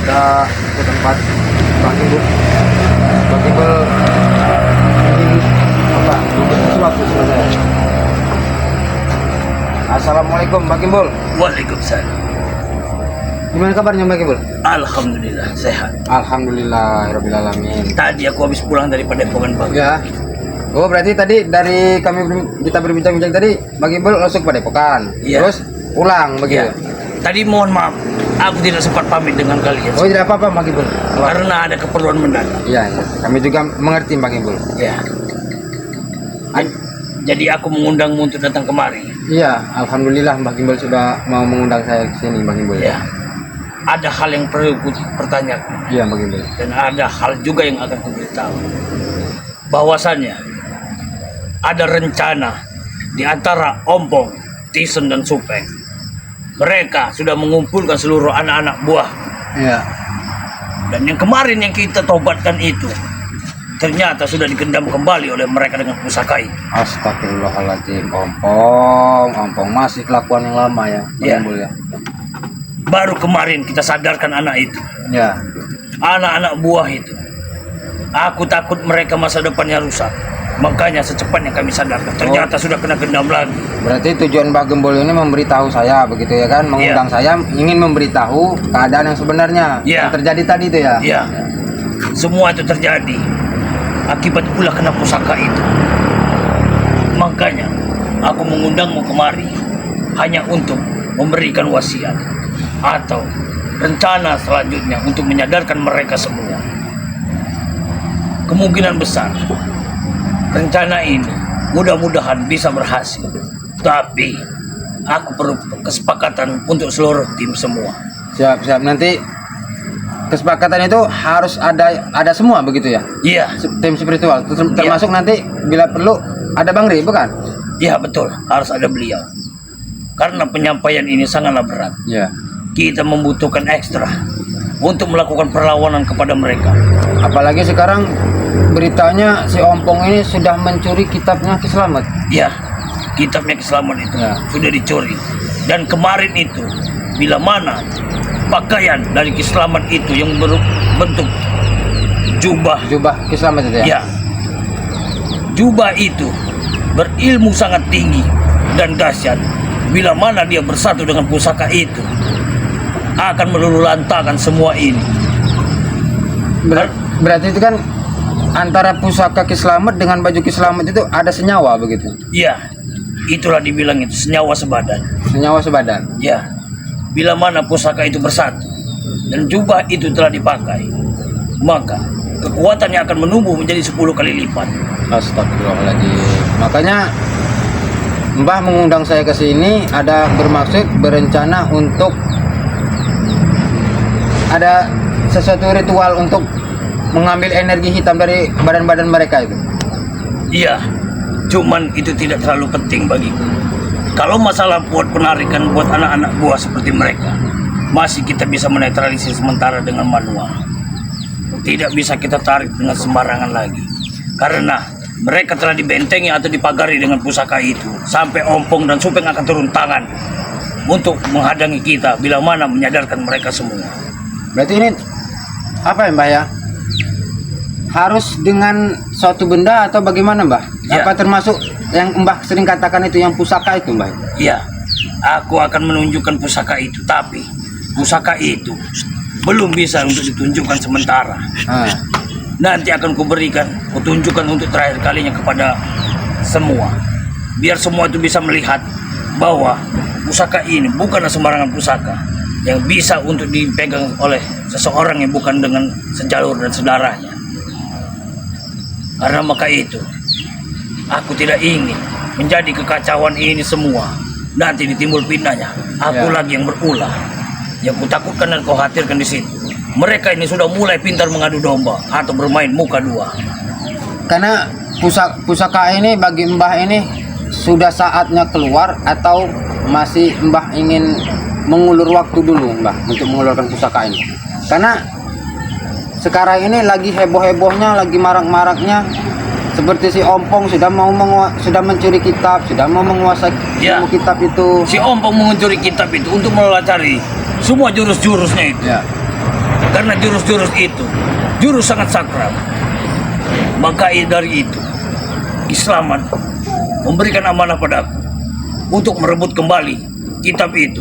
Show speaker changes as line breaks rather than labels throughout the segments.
kita ke tempat Bang Gimbal. Bang Gimbal ingin memberi sesuatu sebenarnya. Assalamualaikum Bang Gimbal.
Waalaikumsalam.
Gimana kabarnya Bang Gimbal?
Alhamdulillah sehat.
Alhamdulillahirabbil alamin.
Tadi aku habis pulang dari Padepokan Bang.
Ya. Oh, berarti tadi dari kita berbincang-bincang tadi Bang Gimbal langsung ke Padepokan.
Iya.
Terus pulang begitu.
Ya. Tadi mohon maaf, aku tidak sempat pamit dengan kalian.
Oh, tidak apa-apa Bang Gimbal.
Karena ada keperluan mendadak.
Iya, ya. Kami juga mengerti Bang Gimbal.
Ya. Jadi aku mengundangmu untuk datang kemari.
Iya, alhamdulillah Bang Gimbal sudah mau mengundang saya ke sini Bang Gimbal.
Ya. Ada hal yang perlu ku pertanyakan.
Iya Bang Gimbal.
Dan ada hal juga yang akan ku beritahu. Bahwasannya ada rencana di antara Ompong, Tisen dan Supeng. Mereka sudah mengumpulkan seluruh anak-anak buah.
Iya.
Dan yang kemarin yang kita tobatkan itu ternyata sudah digendam kembali oleh mereka dengan pusaka itu.
Astagfirullahaladzim, Ompong masih kelakuan yang lama ya, Bang
Iya.
Gimbal ya.
Baru kemarin kita sadarkan anak itu,
Ya.
anak-anak buah itu. Aku takut mereka masa depannya rusak. Makanya secepatnya kami sadarkan. Ternyata sudah kena gendam lagi.
Berarti tujuan Bang Gimbal ini memberitahu saya begitu ya kan, mengundang saya ingin memberitahu keadaan yang sebenarnya
Iya.
yang terjadi tadi itu ya.
Ya, semua itu terjadi akibat ulah kena pusaka itu. Makanya aku mengundangmu kemari hanya untuk memberikan wasiat atau rencana selanjutnya untuk menyadarkan mereka semua. Kemungkinan besar rencana ini mudah-mudahan bisa berhasil. Tapi aku perlu kesepakatan untuk seluruh tim semua.
Siap. Nanti kesepakatan itu harus ada semua begitu ya.
Iya,
Tim spiritual termasuk nanti bila perlu ada Bang Ri, bukan?
iya betul, harus ada beliau. Karena penyampaian ini sangatlah berat.
Iya.
Kita membutuhkan ekstra untuk melakukan perlawanan kepada mereka.
Apalagi sekarang beritanya si Ompong ini sudah mencuri kitabnya Ki Slamet.
Ya, kitabnya Keselamatan itu
Ya.
sudah dicuri. Dan kemarin itu, bila mana pakaian dari Ki Slamet itu yang berbentuk jubah.
Jubah Ki Slamet itu ya.
Ya, jubah itu berilmu sangat tinggi dan dahsyat. Bila mana dia bersatu dengan pusaka itu, akan meluluhlantakan semua ini.
Berarti itu kan antara pusaka Ki Slamet dengan baju Ki Slamet itu ada senyawa begitu.
Ya, itulah dibilang itu senyawa sebadan.
Senyawa sebadan.
Ya, bila mana pusaka itu bersatu dan jubah itu telah dipakai, maka kekuatannya akan menumbuh menjadi 10 kali lipat.
Astagfirullahaladzim. Makanya Mbah mengundang saya ke sini ada bermaksud berencana untuk ada sesuatu ritual untuk mengambil energi hitam dari badan-badan mereka itu.
Iya, cuman itu tidak terlalu penting bagiku. Kalau masalah buat penarikan buat anak-anak buah seperti mereka, masih kita bisa menetralisir sementara dengan manual. Tidak bisa kita tarik dengan sembarangan lagi. Karena mereka telah dibentengi atau dipagari dengan pusaka itu. Sampai Ompong dan Supeng akan turun tangan untuk menghadangi kita bila mana menyadarkan mereka semua.
Berarti ini apa ya Mbah ya? Harus dengan suatu benda atau bagaimana Mbah?
Ya.
Apa termasuk yang Mbah sering katakan itu yang pusaka itu Mbah?
Ya, aku akan menunjukkan pusaka itu. Tapi pusaka itu belum bisa untuk ditunjukkan sementara.
Ah.
Nanti akan kuberikan, kutunjukkan untuk terakhir kalinya kepada semua. Biar semua itu bisa melihat bahwa pusaka ini bukanlah sembarangan pusaka yang bisa untuk dipegang oleh seseorang yang bukan dengan sejalur dan sedarahnya. Karena maka itu, aku tidak ingin menjadi kekacauan ini semua. Nanti ditimbul fitnahnya, aku
Ya.
lagi yang berulah. Yang kutakutkan dan kau khawatirkan di situ. Mereka ini sudah mulai pintar mengadu domba atau bermain muka dua.
Karena pusaka ini bagi Mbah ini sudah saatnya keluar atau masih Mbah ingin mengulur waktu dulu Mbah untuk mengeluarkan pusaka ini? Karena sekarang ini lagi heboh-hebohnya, lagi marak-maraknya seperti si Ompong sudah mencuri kitab, sudah mau menguasai
Ya.
ilmu kitab itu.
Si Ompong mencuri kitab itu untuk melacari semua jurus-jurusnya itu.
Ya.
Karena jurus-jurus itu jurus sangat sakral. Maka dari itu Islamat memberikan amanah padaku untuk merebut kembali kitab itu,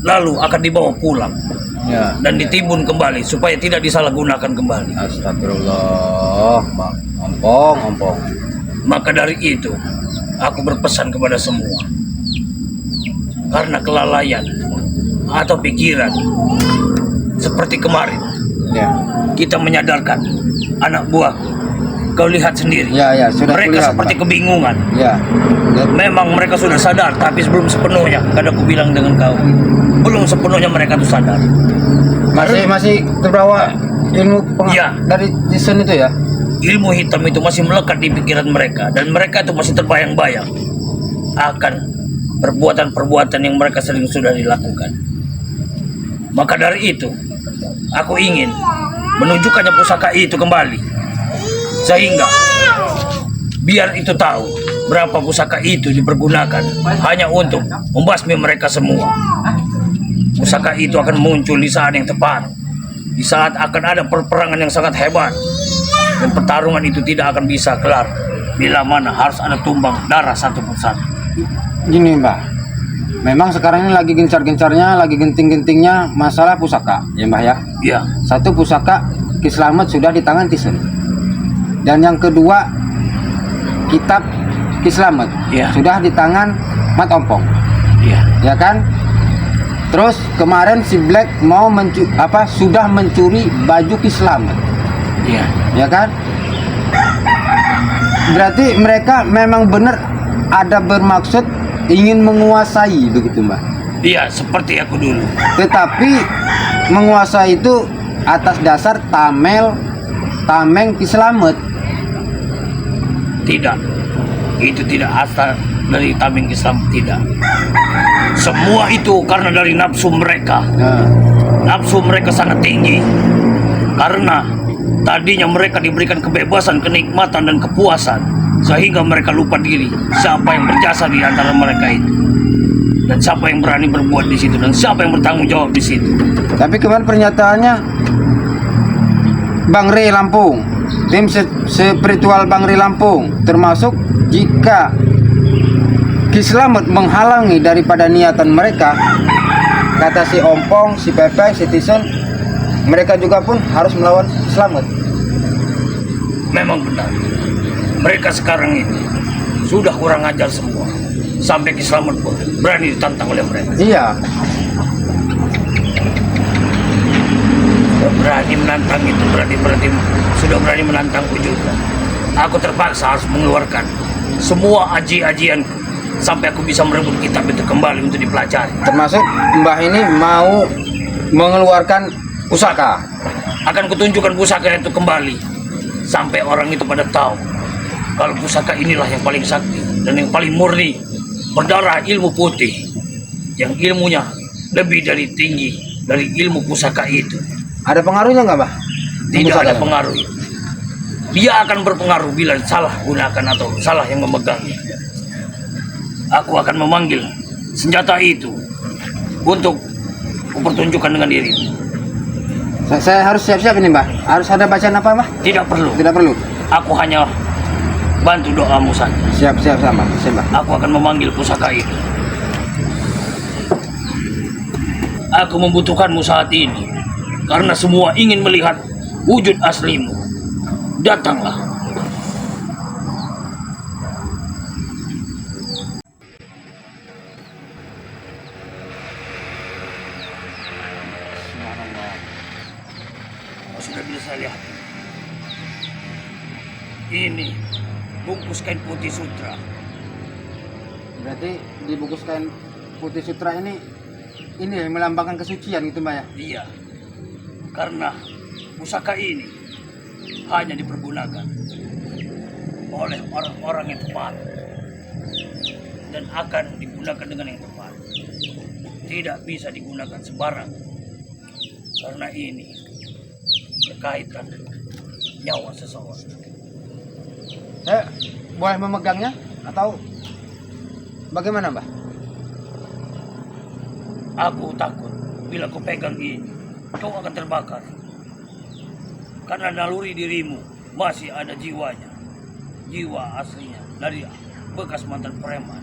lalu akan dibawa pulang
Ya.
dan ditimbun kembali supaya tidak disalahgunakan kembali.
Astagfirullah, Bang. Ompong.
Maka dari itu aku berpesan kepada semua, karena kelalaian atau pikiran seperti kemarin
Ya.
kita menyadarkan anak buahku. Kau lihat sendiri,
Ya, sudah
mereka
kulihat,
seperti
Bang.
kebingungan.
Ya.
Memang mereka sudah sadar, tapi belum sepenuhnya. Kadang aku bilang dengan kau, belum sepenuhnya mereka itu sadar.
Masih terbawa ilmu
Ya.
dari Jason itu ya.
Ilmu hitam itu masih melekat di pikiran mereka, dan mereka itu masih terbayang-bayang akan perbuatan-perbuatan yang mereka sering sudah dilakukan. Maka dari itu, aku ingin menunjukkannya pusaka itu kembali, sehingga biar itu tahu berapa pusaka itu dipergunakan hanya untuk membasmi mereka semua. Pusaka itu akan muncul di saat yang tepat, di saat akan ada perperangan yang sangat hebat, dan pertarungan itu tidak akan bisa kelar bila mana harus ada tumbang darah satu persatu.
Gini, Mbak. Memang sekarang ini lagi gencar-gencarnya, lagi genting-gentingnya masalah pusaka, ya Mbak ya.
Ya,
Satu, pusaka Ki Slamet sudah di tangan Tisen. Dan yang kedua, kitab Ki Slamet
Ya.
sudah di tangan Mat Ompong.
ya,
Ya kan? Terus kemarin si Black mau sudah mencuri baju Ki Slamet.
ya.
Ya kan? Berarti mereka memang benar ada bermaksud ingin menguasai begitu, Mbak.
Iya, seperti aku dulu.
Tetapi menguasai itu atas dasar tameng Ki Slamet.
Tidak, itu tidak asal dari tameng Islam, tidak. Semua itu karena dari nafsu mereka.
Nah,
Nafsu mereka sangat tinggi, karena tadinya mereka diberikan kebebasan, kenikmatan, dan kepuasan, sehingga mereka lupa diri siapa yang berjasa di antara mereka itu, dan siapa yang berani berbuat di situ, dan siapa yang bertanggung jawab di situ.
tapi kemarin pernyataannya Bang Rey Lampung, tim spiritual Bang Rey Lampung, termasuk jika Ki Slamet menghalangi daripada niatan mereka, kata si Ompong, si Pepe, si Tison, mereka juga pun harus melawan Ki Slamet.
Memang benar, mereka sekarang ini sudah kurang ajar semua, sampai Ki Slamet pun berani ditantang oleh mereka.
Iya,
Berani menantang itu, berarti sudah berani menantangku juga. Aku terpaksa harus mengeluarkan semua aji-ajianku sampai aku bisa merebut kitab itu kembali untuk dipelajari.
termasuk Mbah ini mau mengeluarkan pusaka.
Akan kutunjukkan pusaka itu kembali sampai orang itu pada tahu kalau pusaka inilah yang paling sakti dan yang paling murni, berdarah ilmu putih, yang ilmunya lebih dari tinggi dari ilmu pusaka itu.
Ada pengaruhnya nggak, Mbah?
Tidak
Pusaka
ada
ini?
pengaruh itu. Dia akan berpengaruh bila salah gunakan atau salah yang memegangnya. Aku akan memanggil senjata itu untuk kupertunjukkan dengan diri.
Saya harus siap-siap ini, Mbah. Harus ada bacaan apa, Mbah?
Tidak perlu.
Tidak perlu.
Aku hanya bantu doamu saja.
Siap sama. Siap, Mbah.
Aku akan memanggil pusaka itu. Aku membutuhkanmu saat ini karena semua ingin melihat wujud aslimu. Datanglah. Kau sudah bisa lihat. Ini bungkus kain putih sutra.
Berarti dibungkus kain putih sutra ini yang melambangkan kesucian gitu, Mbah ya?
Iya, karena pusaka ini hanya dipergunakan oleh orang-orang yang tepat dan akan digunakan dengan yang tepat. Tidak bisa digunakan sembarang karena ini berkaitan nyawa seseorang.
Saya boleh memegangnya atau bagaimana, Mbah?
Aku takut bila kau pegang ini, kau akan terbakar. Karena naluri dirimu masih ada jiwanya. Jiwa aslinya dari bekas mantan preman.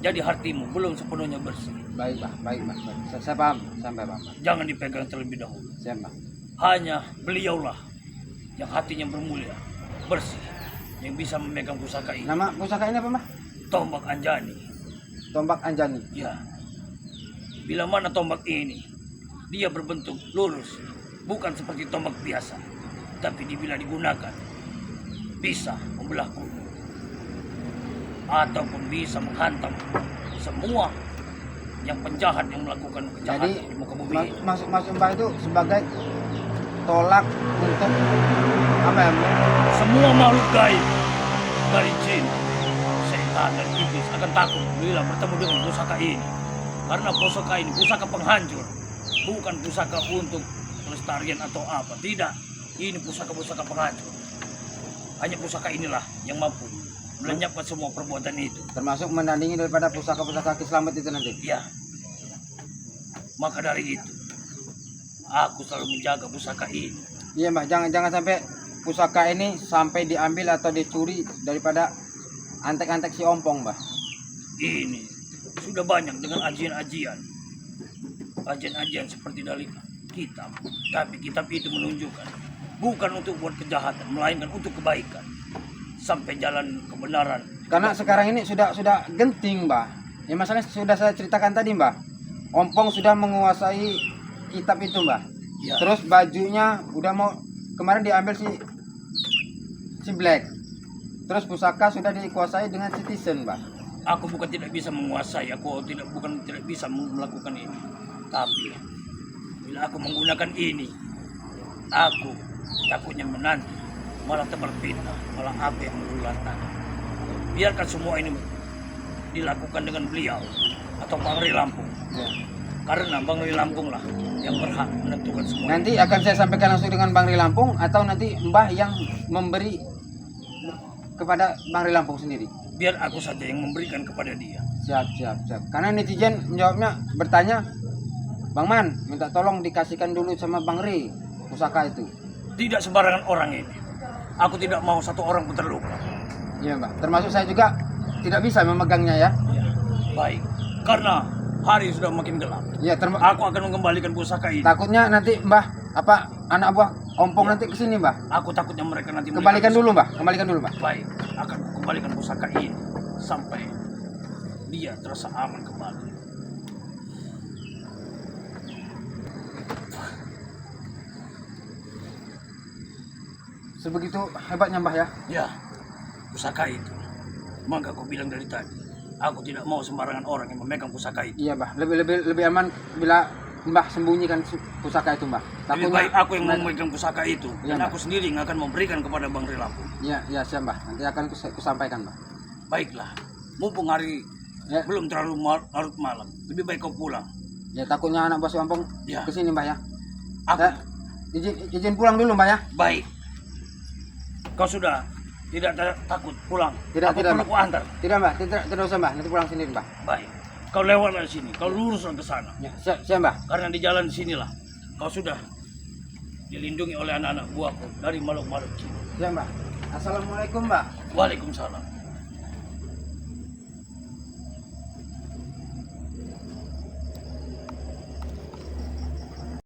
Jadi hatimu belum sepenuhnya bersih.
Baik, Mbah. Baik, Mbah. Baik. Saya paham. Sampai paham, Mbah.
Jangan dipegang terlebih dahulu.
Siap, Mbah.
Hanya beliaulah yang hatinya bermulia, bersih, yang bisa memegang pusaka ini.
Nama pusaka ini apa, Mbah?
Tombak Anjani.
Tombak Anjani.
Ya. Bila mana tombak ini, dia berbentuk lurus, bukan seperti tombak biasa. Tapi bila digunakan, bisa membelah gunung. Ataupun bisa menghantam semua yang penjahat yang melakukan kejahatan
Jadi
di muka bumi ini.
maksud Mbah itu sebagai tolak untuk apa ya?
Semua makhluk gaib dari jin, setan dan iblis akan takut bila bertemu dengan pusaka ini. Karena pusaka ini pusaka penghancur, bukan pusaka untuk pelestarian atau apa. Tidak, ini pusaka-pusaka penghancur. Hanya pusaka inilah yang mampu melenyapkan semua perbuatan itu.
Termasuk menandingi daripada pusaka-pusaka Kiselamet itu nanti.
Ya, maka dari itu aku selalu menjaga pusaka ini.
Iya, Mbah. Jangan sampai pusaka ini sampai diambil atau dicuri daripada antek-antek si Ompong, Mbah.
Ini sudah banyak dengan ajian-ajian seperti dari kitab, tapi kitab itu menunjukkan bukan untuk buat kejahatan, melainkan untuk kebaikan sampai jalan kebenaran.
Karena sekarang ini sudah genting, Mbah. Ya masalahnya sudah saya ceritakan tadi, Mbah. Ompong sudah menguasai kitab itu, Mbah.
Ya.
Terus bajunya udah mau kemarin diambil si Black. Terus pusaka sudah dikuasai dengan Citizen, Mbah.
Aku bukan tidak bisa menguasai, bukan tidak bisa melakukan ini, tapi bila aku menggunakan ini, aku takutnya menanti malah tebar fitnah, malah apa yang melulatan. Biarkan semua ini dilakukan dengan beliau atau Bang Ri Lampung.
Ya.
Karena Bang Ri Lampung lah yang berhak menentukan semua.
Nanti akan saya sampaikan langsung dengan Bang Ri Lampung atau nanti Mbah yang memberi kepada Bang Ri Lampung sendiri.
Biar aku saja yang memberikan kepada dia.
Siap. Karena netizen menjawabnya bertanya, Bang Man, minta tolong dikasihkan dulu sama Bang Ri pusaka itu.
Tidak sembarangan orang ini. Aku tidak mau satu orang pun terluka.
Iya, Mbah. Termasuk saya juga tidak bisa memegangnya ya.
Ya, baik. Karena hari sudah makin gelap.
Iya,
Aku akan mengembalikan pusaka ini.
takutnya nanti Mbah anak buah Ompong nanti kesini, Mbah.
Aku takutnya mereka nanti
Kembalikan
melihat
dulu, Mbah. Kembalikan dulu, Mbah.
Baik, akan kembalikan pusaka ini sampai dia terasa aman kembali.
Sebegitu hebatnya, Mbah ya.
Ya, pusaka itu. Maka aku bilang dari tadi, aku tidak mau sembarangan orang yang memegang pusaka itu.
Iya, Mbah. Lebih aman bila Mbah sembunyikan pusaka itu, Mbah.
Lebih baik aku yang memegang pusaka itu,
Iya,
dan
Mbah.
aku sendiri yang akan memberikan kepada Bang Ri Lampung.
Iya, siap, Mbah. Nanti akan kusampaikan, Mbah.
Baiklah, mumpung hari
Ya.
belum terlalu larut malam, lebih baik kau pulang.
Ya, takutnya anak buah si Ompong
Ya.
kesini, Mbah ya.
Aku
Ya, izin pulang dulu, Mbah ya.
baik. Kau sudah tidak takut pulang?
Tidak,
Aku
tidak,
perlu
Mbah.
ku antar.
Tidak, Mbah. Tidak usah, Mbah. Nanti pulang sendiri, Mbah.
Baik. Kau lewat dari sini, kau luruslah ke sana.
Ya, siap, Mbah.
Karena di jalan sinilah kau sudah dilindungi oleh anak-anak buahku dari makhluk-makhluk jin.
Siap, Mbah. Assalamualaikum, Mbah.
Waalaikumsalam.